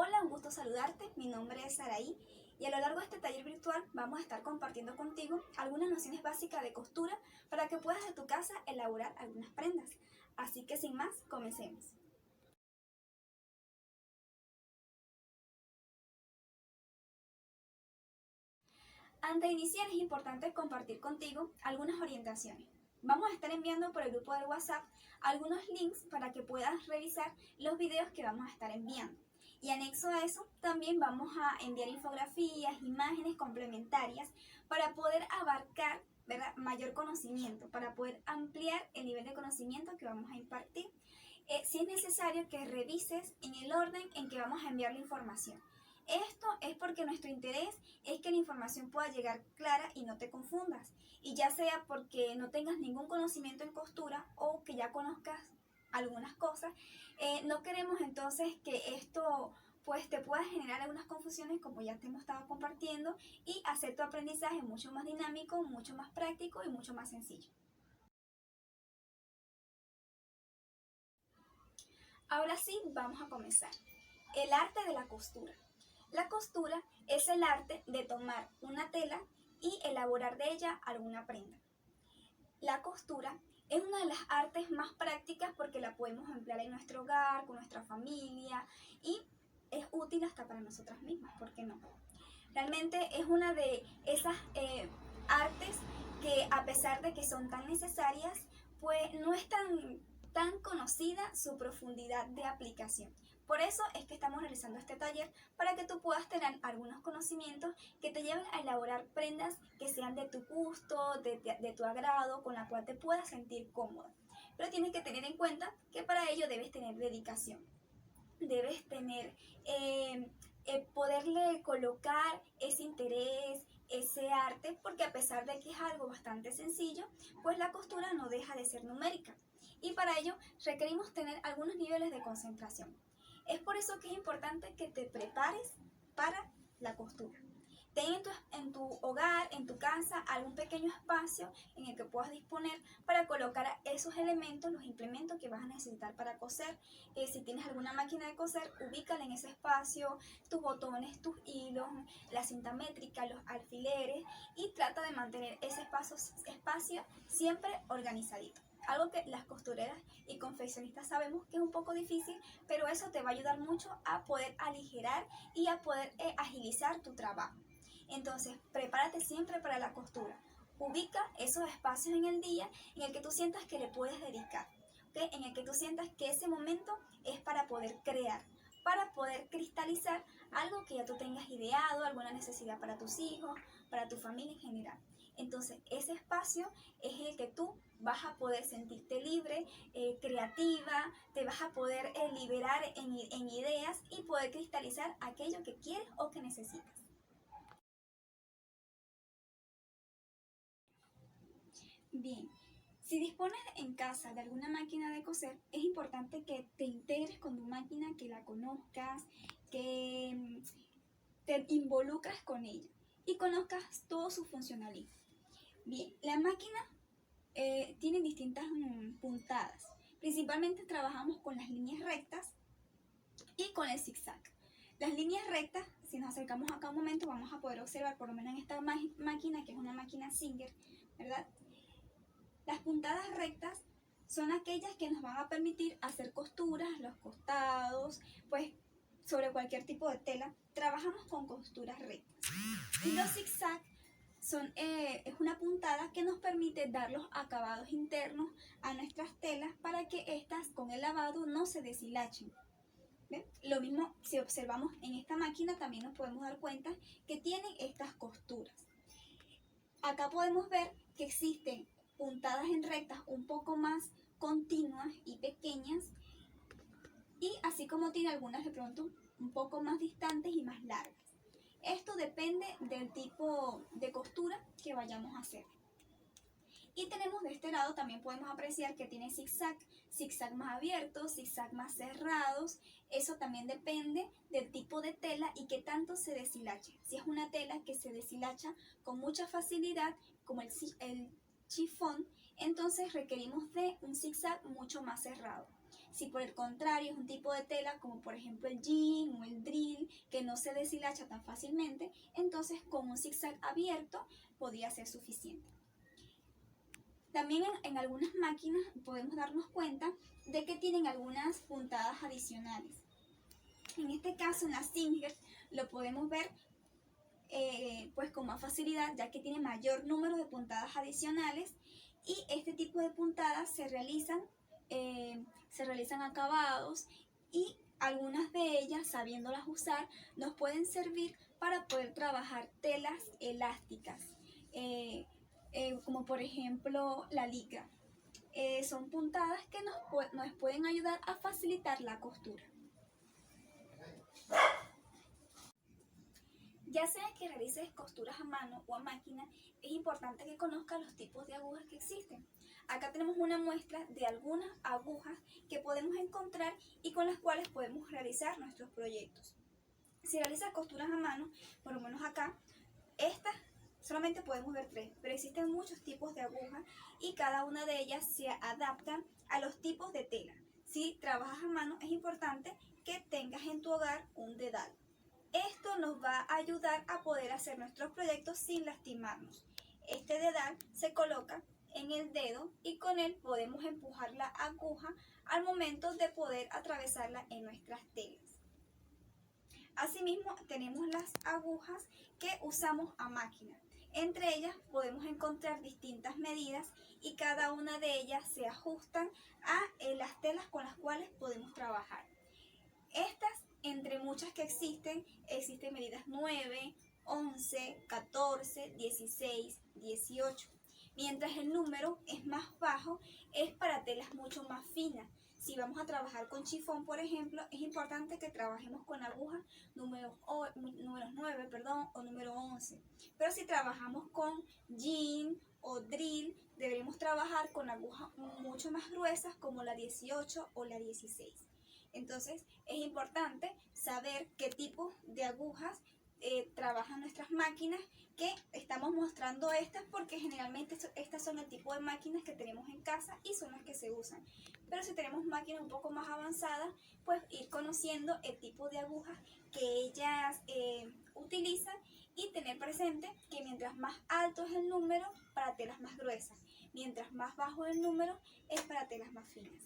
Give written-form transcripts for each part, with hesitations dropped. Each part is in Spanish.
Hola, un gusto saludarte. Mi nombre es Saraí y a lo largo de este taller virtual vamos a estar compartiendo contigo algunas nociones básicas de costura para que puedas de tu casa elaborar algunas prendas. Así que sin más, comencemos. Antes de iniciar es importante compartir contigo algunas orientaciones. Vamos a estar enviando por el grupo del WhatsApp algunos links para que puedas revisar los videos que vamos a estar enviando. Y anexo a eso, también vamos a enviar infografías, imágenes complementarias para poder abarcar, ¿verdad?, mayor conocimiento, para poder ampliar el nivel de conocimiento que vamos a impartir. Si es necesario que revises en el orden en que vamos a enviar la información. Esto es porque nuestro interés es que la información pueda llegar clara y no te confundas. Y ya sea porque no tengas ningún conocimiento en costura o que ya conozcas algunas cosas, no queremos entonces que esto pues te pueda generar algunas confusiones como ya te hemos estado compartiendo y hacer tu aprendizaje mucho más dinámico, mucho más práctico y mucho más sencillo. Ahora sí, vamos a comenzar. El arte de la costura. La costura es el arte de tomar una tela y elaborar de ella alguna prenda. La costura es una de las artes más prácticas porque la podemos emplear en nuestro hogar, con nuestra familia y es útil hasta para nosotras mismas, ¿por qué no? Realmente es una de esas artes que a pesar de que son tan necesarias, pues no es tan conocida su profundidad de aplicación. Por eso es que estamos realizando este taller para que tú puedas tener algunos conocimientos que te lleven a elaborar prendas que sean de tu gusto, de tu agrado, con la cual te puedas sentir cómoda. Pero tienes que tener en cuenta que para ello debes tener dedicación. Debes tener poderle colocar ese interés, ese arte, porque a pesar de que es algo bastante sencillo, pues la costura no deja de ser numérica. Y para ello requerimos tener algunos niveles de concentración. Es por eso que es importante que te prepares para la costura. Ten en tu hogar, en tu casa, algún pequeño espacio en el que puedas disponer para colocar esos elementos, los implementos que vas a necesitar para coser. Si tienes alguna máquina de coser, ubícala en ese espacio, tus botones, tus hilos, la cinta métrica, los alfileres y trata de mantener ese espacio siempre organizadito. Algo que las costureras y confeccionistas sabemos que es un poco difícil, pero eso te va a ayudar mucho a poder aligerar y a poder agilizar tu trabajo. Entonces, prepárate siempre para la costura. Ubica esos espacios en el día en el que tú sientas que le puedes dedicar, ¿okay? En el que tú sientas que ese momento es para poder crear, para poder cristalizar algo que ya tú tengas ideado, alguna necesidad para tus hijos, para tu familia en general. Entonces, ese espacio es el que tú vas a poder sentirte libre, creativa, te vas a poder liberar en ideas y poder cristalizar aquello que quieres o que necesitas. Bien, si dispones en casa de alguna máquina de coser, es importante que te integres con tu máquina, que la conozcas, que te involucras con ella y conozcas todo su funcionalismo. Bien, la máquina tiene distintas puntadas. Principalmente trabajamos con las líneas rectas y con el zigzag. Las líneas rectas, si nos acercamos acá un momento, vamos a poder observar, por lo menos en esta máquina, que es una máquina Singer, ¿verdad? Las puntadas rectas son aquellas que nos van a permitir hacer costuras, los costados, pues sobre cualquier tipo de tela, trabajamos con costuras rectas. Y los zigzag es una puntada que nos permite dar los acabados internos a nuestras telas para que éstas con el lavado no se deshilachen. ¿Ven? Lo mismo si observamos en esta máquina también nos podemos dar cuenta que tienen estas costuras. Acá podemos ver que existen puntadas en rectas un poco más continuas y pequeñas y así como tiene algunas de pronto un poco más distantes y más largas. Esto depende del tipo de costura que vayamos a hacer. Y tenemos de este lado, también podemos apreciar que tiene zigzag, zigzag más abiertos, zigzag más cerrados. Eso también depende del tipo de tela y qué tanto se deshilache. Si es una tela que se deshilacha con mucha facilidad, como el chifón, entonces requerimos de un zigzag mucho más cerrado. Si por el contrario es un tipo de tela como por ejemplo el jean o el drill que no se deshilacha tan fácilmente, entonces con un zigzag abierto podría ser suficiente. También en algunas máquinas podemos darnos cuenta de que tienen algunas puntadas adicionales. En este caso en la Singer lo podemos ver pues con más facilidad, ya que tiene mayor número de puntadas adicionales, y este tipo de puntadas se realizan acabados, y algunas de ellas, sabiéndolas usar, nos pueden servir para poder trabajar telas elásticas, como por ejemplo la licra. Son puntadas que nos pueden ayudar a facilitar la costura. Ya sea que realices costuras a mano o a máquina, es importante que conozcas los tipos de agujas que existen. Acá tenemos una muestra de algunas agujas que podemos encontrar y con las cuales podemos realizar nuestros proyectos. Si realizas costuras a mano, por lo menos acá, estas solamente podemos ver 3, pero existen muchos tipos de agujas y cada una de ellas se adaptan a los tipos de tela. Si trabajas a mano, es importante que tengas en tu hogar un dedal. Esto nos va a ayudar a poder hacer nuestros proyectos sin lastimarnos. Este dedal se coloca en el dedo y con él podemos empujar la aguja al momento de poder atravesarla en nuestras telas. Asimismo, tenemos las agujas que usamos a máquina. Entre ellas podemos encontrar distintas medidas y cada una de ellas se ajustan a las telas con las cuales podemos trabajar. Estas, entre muchas que existen medidas 9, 11, 14, 16, 18. Mientras el número es más bajo, es para telas mucho más finas. Si vamos a trabajar con chifón, por ejemplo, es importante que trabajemos con agujas números 9, o número 11. Pero si trabajamos con jean o drill, deberemos trabajar con agujas mucho más gruesas como la 18 o la 16. Entonces es importante saber qué tipo de agujas trabajan nuestras máquinas, que estamos mostrando estas porque generalmente estas son el tipo de máquinas que tenemos en casa y son las que se usan. Pero si tenemos máquinas un poco más avanzadas, pues ir conociendo el tipo de agujas que ellas utilizan, y tener presente que mientras más alto es el número, para telas más gruesas, mientras más bajo el número, es para telas más finas.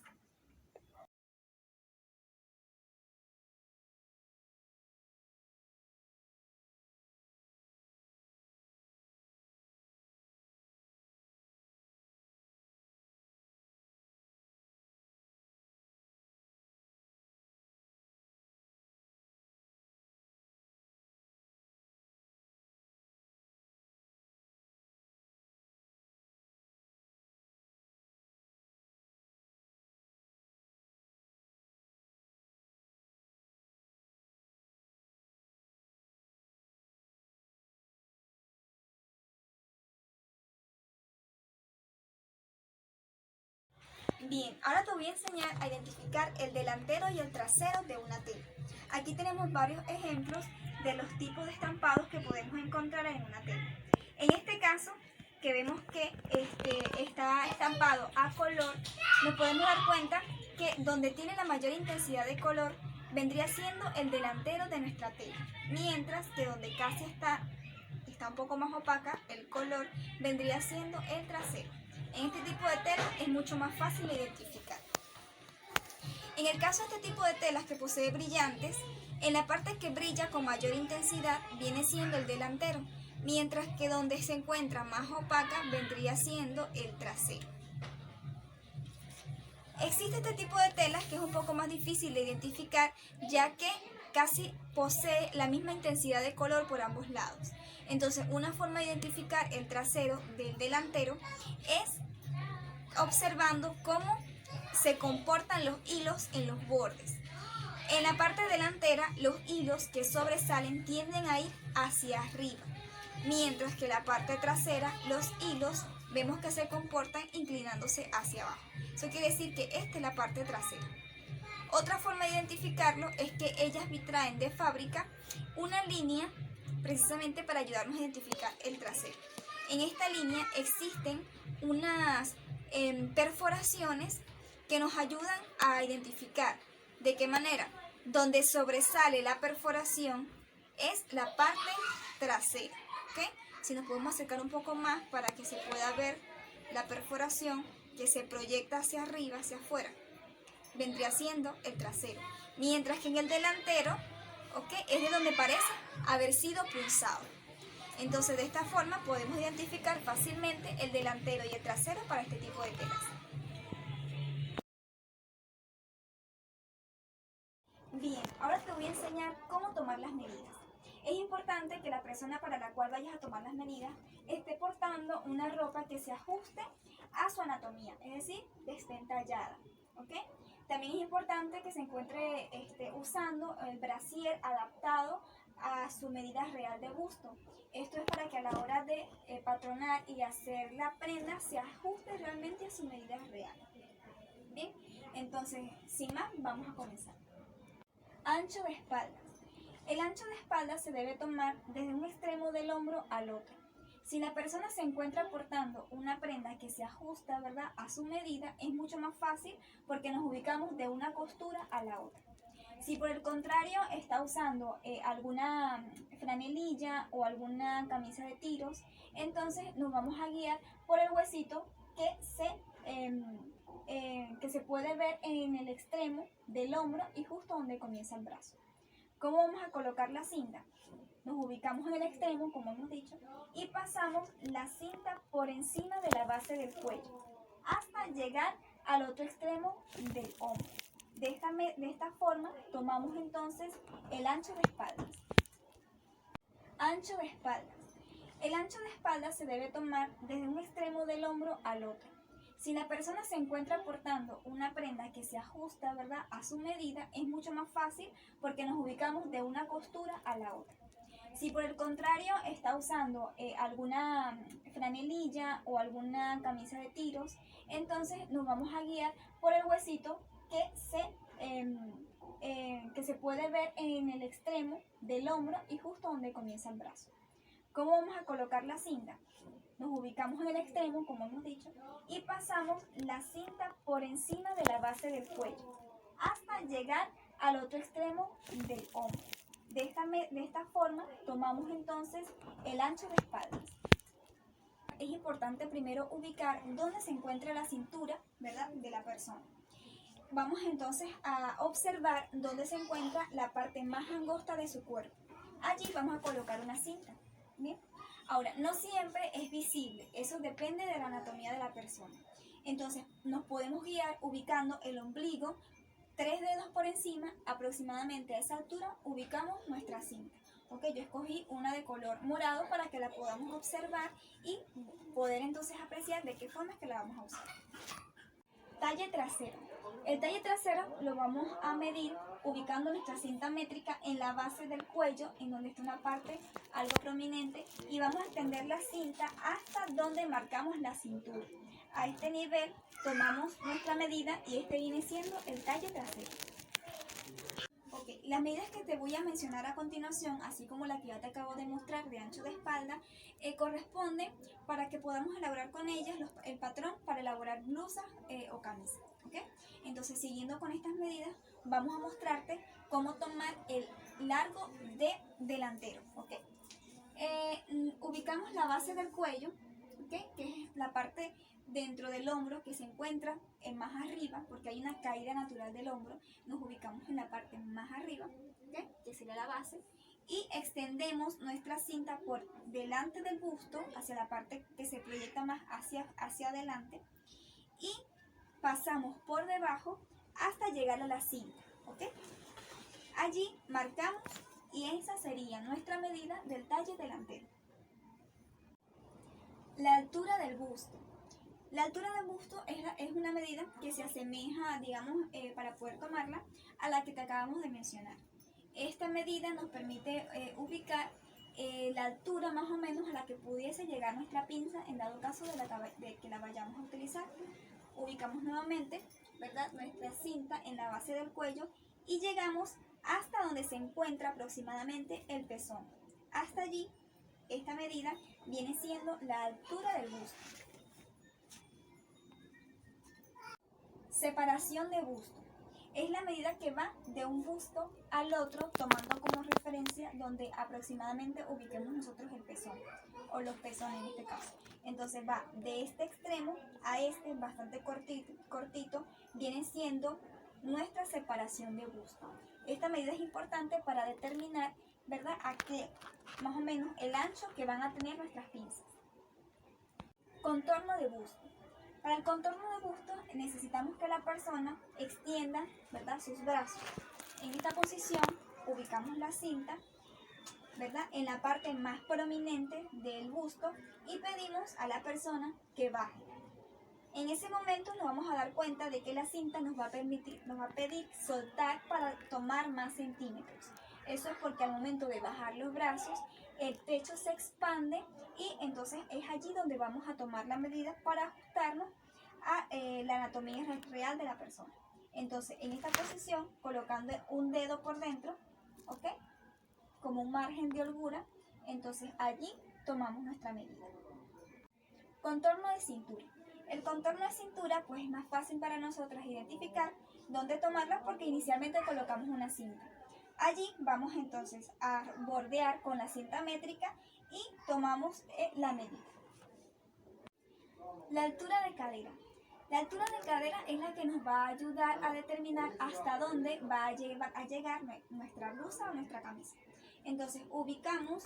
Bien, ahora te voy a enseñar a identificar el delantero y el trasero de una tela. Aquí tenemos varios ejemplos de los tipos de estampados que podemos encontrar en una tela. En este caso, que vemos que está estampado a color, nos podemos dar cuenta que donde tiene la mayor intensidad de color vendría siendo el delantero de nuestra tela, mientras que donde casi está un poco más opaca el color, vendría siendo el trasero. En este tipo de telas es mucho más fácil de identificar. En el caso de este tipo de telas que posee brillantes, en la parte que brilla con mayor intensidad viene siendo el delantero, mientras que donde se encuentra más opaca vendría siendo el trasero. Existe este tipo de telas que es un poco más difícil de identificar, ya que casi posee la misma intensidad de color por ambos lados. Entonces, una forma de identificar el trasero del delantero es observando cómo se comportan los hilos en los bordes. En la parte delantera, los hilos que sobresalen tienden a ir hacia arriba, mientras que la parte trasera, los hilos vemos que se comportan inclinándose hacia abajo. Eso quiere decir que esta es la parte trasera. Otra forma de identificarlo es que ellas traen de fábrica una línea precisamente para ayudarnos a identificar el trasero. En esta línea existen unas perforaciones que nos ayudan a identificar de qué manera. Donde sobresale la perforación es la parte trasera, ¿ok? Si nos podemos acercar un poco más para que se pueda ver la perforación que se proyecta hacia arriba, hacia afuera, vendría siendo el trasero. Mientras que en el delantero, ¿ok?, es de donde parece haber sido pulsado. Entonces, de esta forma podemos identificar fácilmente el delantero y el trasero para este tipo de telas. Bien, ahora te voy a enseñar cómo tomar las medidas. Es importante que la persona para la cual vayas a tomar las medidas esté portando una ropa que se ajuste a su anatomía, es decir, que esté entallada, ¿ok? También es importante que se encuentre usando el brasier adaptado a su medida real de busto. Esto es para que a la hora de patronar y hacer la prenda se ajuste realmente a su medida real. Bien, entonces, sin más, vamos a comenzar. Ancho de espalda. El ancho de espalda se debe tomar desde un extremo del hombro al otro. Si la persona se encuentra portando una prenda que se ajusta, ¿verdad?, a su medida, es mucho más fácil porque nos ubicamos de una costura a la otra. Si por el contrario está usando alguna franelilla o alguna camisa de tiros, entonces nos vamos a guiar por el huesito que se puede ver en el extremo del hombro y justo donde comienza el brazo. ¿Cómo vamos a colocar la cinta? Nos ubicamos en el extremo, como hemos dicho, y pasamos la cinta por encima de la base del cuello hasta llegar al otro extremo del hombro. De esta forma tomamos entonces el ancho de espaldas. Ancho de espaldas. El ancho de espaldas se debe tomar desde un extremo del hombro al otro. Si la persona se encuentra portando una prenda que se ajusta, ¿verdad?, a su medida, es mucho más fácil porque nos ubicamos de una costura a la otra. Si por el contrario está usando alguna franelilla o alguna camisa de tiros, entonces nos vamos a guiar por el huesito que se puede ver en el extremo del hombro y justo donde comienza el brazo. ¿Cómo vamos a colocar la cinta? Nos ubicamos en el extremo, como hemos dicho, y pasamos la cinta por encima de la base del cuello hasta llegar al otro extremo del hombro. De esta forma tomamos entonces el ancho de espaldas. Es importante primero ubicar dónde se encuentra la cintura, ¿verdad?, de la persona. Vamos entonces a observar dónde se encuentra la parte más angosta de su cuerpo. Allí vamos a colocar una cinta. ¿Bien? Ahora, no siempre es visible, eso depende de la anatomía de la persona. Entonces, nos podemos guiar ubicando el ombligo 3 dedos por encima, aproximadamente a esa altura, ubicamos nuestra cinta. Ok, yo escogí una de color morado para que la podamos observar y poder entonces apreciar de qué forma es que la vamos a usar. Talle trasero. El talle trasero lo vamos a medir ubicando nuestra cinta métrica en la base del cuello, en donde está una parte algo prominente, y vamos a extender la cinta hasta donde marcamos la cintura. A este nivel tomamos nuestra medida y este viene siendo el talle trasero. Okay, las medidas que te voy a mencionar a continuación, así como la que ya te acabo de mostrar de ancho de espalda, corresponden para que podamos elaborar con ellas el patrón para elaborar blusas o camisas. ¿Okay? Entonces, siguiendo con estas medidas, vamos a mostrarte cómo tomar el largo de delantero. ¿Okay? Ubicamos la base del cuello, ¿okay?, que es la parte dentro del hombro que se encuentra más arriba, porque hay una caída natural del hombro. Nos ubicamos en la parte más arriba, ¿okay?, que sería la base, y extendemos nuestra cinta por delante del busto, hacia la parte que se proyecta más hacia adelante, y pasamos por debajo hasta llegar a la cinta. ¿Okay? Allí marcamos y esa sería nuestra medida del talle delantero. La altura del busto. La altura del busto es una medida que se asemeja, digamos, para poder tomarla, a la que te acabamos de mencionar. Esta medida nos permite ubicar la altura más o menos a la que pudiese llegar nuestra pinza en dado caso de que la vayamos a utilizar. Ubicamos nuevamente, ¿verdad?, nuestra cinta en la base del cuello y llegamos hasta donde se encuentra aproximadamente el pezón. Hasta allí, esta medida viene siendo la altura del busto. Separación de busto. Es la medida que va de un busto al otro, tomando como referencia donde aproximadamente ubiquemos nosotros el pezón, o los pezones en este caso. Entonces va de este extremo a este, bastante cortito, viene siendo nuestra separación de busto. Esta medida es importante para determinar, ¿verdad?, a qué más o menos el ancho que van a tener nuestras pinzas. Contorno de busto. Para el contorno de busto necesitamos que la persona extienda, ¿verdad?, sus brazos. En esta posición ubicamos la cinta, ¿verdad?, en la parte más prominente del busto y pedimos a la persona que baje. En ese momento nos vamos a dar cuenta de que la cinta nos va a pedir soltar para tomar más centímetros. Eso es porque al momento de bajar los brazos, el pecho se expande y entonces es allí donde vamos a tomar la medida para ajustarnos a la anatomía real de la persona. Entonces, en esta posición, colocando un dedo por dentro, ¿ok?, como un margen de holgura, entonces allí tomamos nuestra medida. Contorno de cintura. El contorno de cintura pues es más fácil para nosotros identificar dónde tomarla porque inicialmente colocamos una cinta. Allí vamos entonces a bordear con la cinta métrica y tomamos la medida. La altura de cadera. La altura de cadera es la que nos va a ayudar a determinar hasta dónde va a llegar nuestra blusa o nuestra camisa. Entonces ubicamos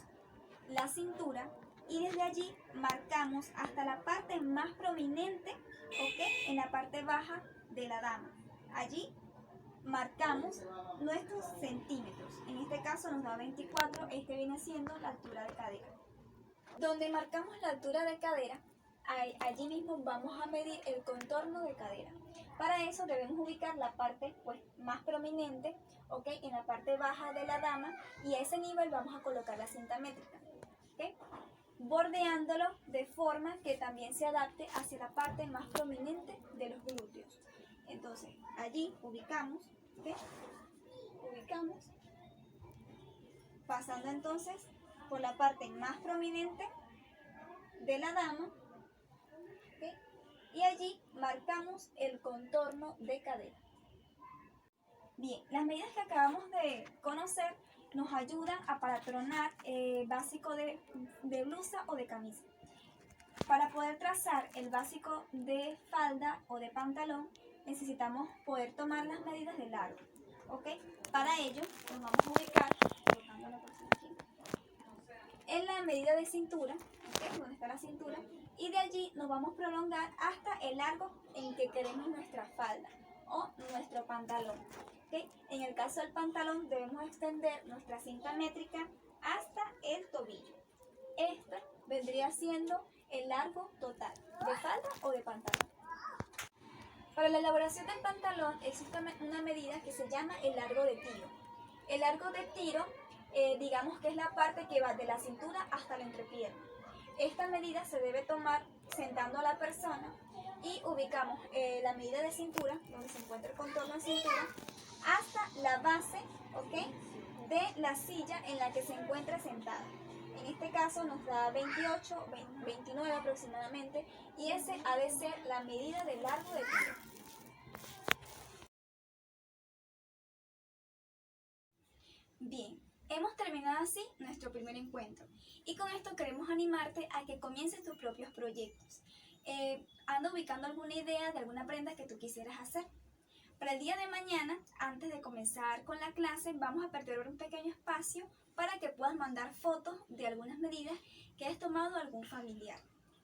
la cintura y desde allí marcamos hasta la parte más prominente, ¿ok?, en la parte baja de la dama. Allí marcamos nuestros centímetros. En este caso nos da 24, este viene siendo la altura de cadera. Donde marcamos la altura de cadera, allí mismo vamos a medir el contorno de cadera. Para eso debemos ubicar la parte pues más prominente, ¿ok?, en la parte baja de la dama, y a ese nivel vamos a colocar la cinta métrica, ¿ok?, bordeándolo de forma que también se adapte hacia la parte más prominente de los glúteos. Entonces allí ubicamos, ¿ok?, pasando entonces por la parte más prominente de la dama, ¿ok?, y allí marcamos el contorno de cadera. Bien, las medidas que acabamos de conocer nos ayudan a patronar básico de blusa o de camisa. Para poder trazar el básico de falda o de pantalón, necesitamos poder tomar las medidas de largo, ¿ok? Para ello, nos vamos a ubicar, en la medida de cintura, ¿ok?, donde está la cintura, y de allí nos vamos a prolongar hasta el largo en que queremos nuestra falda o nuestro pantalón, ¿ok? En el caso del pantalón debemos extender nuestra cinta métrica hasta el tobillo. Esta vendría siendo el largo total de falda o de pantalón. Para la elaboración del pantalón existe una medida que se llama el largo de tiro. El largo de tiro, digamos que es la parte que va de la cintura hasta la entrepierna. Esta medida se debe tomar sentando a la persona y ubicamos la medida de cintura, donde se encuentra el contorno de cintura, hasta la base, ¿ok?, de la silla en la que se encuentra sentada. En este caso nos da 28, 29 aproximadamente, y ese ha de ser la medida de largo de tiro. Bien, hemos terminado así nuestro primer encuentro y con esto queremos animarte a que comiences tus propios proyectos. Anda ubicando alguna idea de alguna prenda que tú quisieras hacer. Para el día de mañana, antes de comenzar con la clase, vamos a perder un pequeño espacio para que puedas mandar fotos de algunas medidas que has tomado de algún familiar.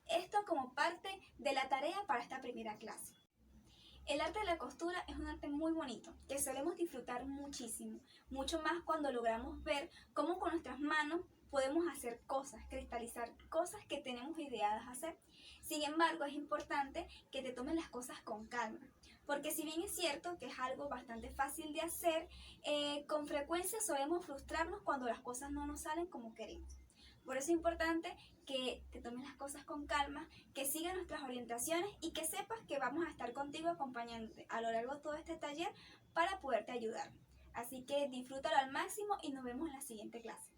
Esto como parte de la tarea para esta primera clase. El arte de la costura es un arte muy bonito, que solemos disfrutar muchísimo, mucho más cuando logramos ver cómo con nuestras manos podemos hacer cosas, cristalizar cosas que tenemos ideadas hacer. Sin embargo, es importante que te tomes las cosas con calma, porque si bien es cierto que es algo bastante fácil de hacer, con frecuencia solemos frustrarnos cuando las cosas no nos salen como queremos. Por eso es importante que te tomes las cosas con calma, que sigas nuestras orientaciones y que sepas que vamos a estar contigo acompañándote a lo largo de todo este taller para poderte ayudar. Así que disfrútalo al máximo y nos vemos en la siguiente clase.